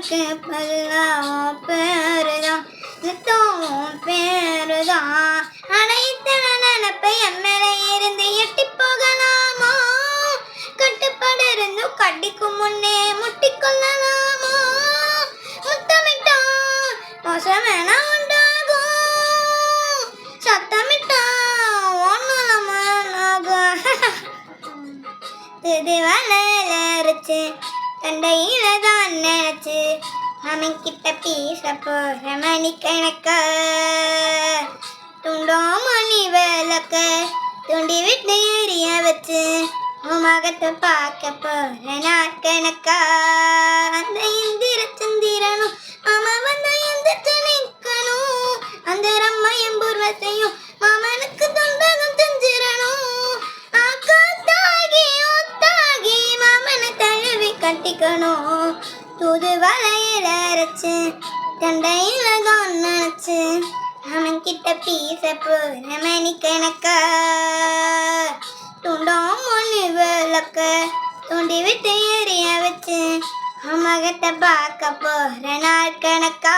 கேட்பதெல்லாம் பேருதான் நித்தம் பேருதான். அனைத்தன நினப்பை எம்எல்ஏ இருந்து எட்டி போகலாமா? கட்டுப்பாடு இருந்தும் கடிக்கு முன்னே முட்டிக்கொள்ளலாமா? முத்தமிட்டா மோசம் வேணா உண்டாகும், சத்தமிட்டா ஒன்னுலமாகும். இது வலையில அரைச்சு தண்டையில தான் நினைச்சு அவன் கிட்ட பேச போற மணிக்கணக்க துண்டோ மணி விளக்க துண்டி விட்டு எரிய வச்சு முகத்தை பார்க்க போற நாட்கணக்கா. அந்த இந்திர சந்திரனும் மாமா வந்த எந்திரிச்சு நிற்கணும், அந்த ரம்மையும் பூர்வத்தையும் மாமனுக்கு தொண்டகம் செஞ்சிடணும். ஆக்காத்தாகி ஒத்தாகி மாமனை தழுவி கட்டிக்கணும். தூது வலையில அரைச்சு தண்டையில தான் நினைச்சு அவன் கிட்ட பேச போற மணிக்கணக்கா துண்டோம் ஒண்ணு விளக்க தூண்டி விட்டு எரிய வச்சு முகத்தை பார்க்க போற நாள் கணக்கா.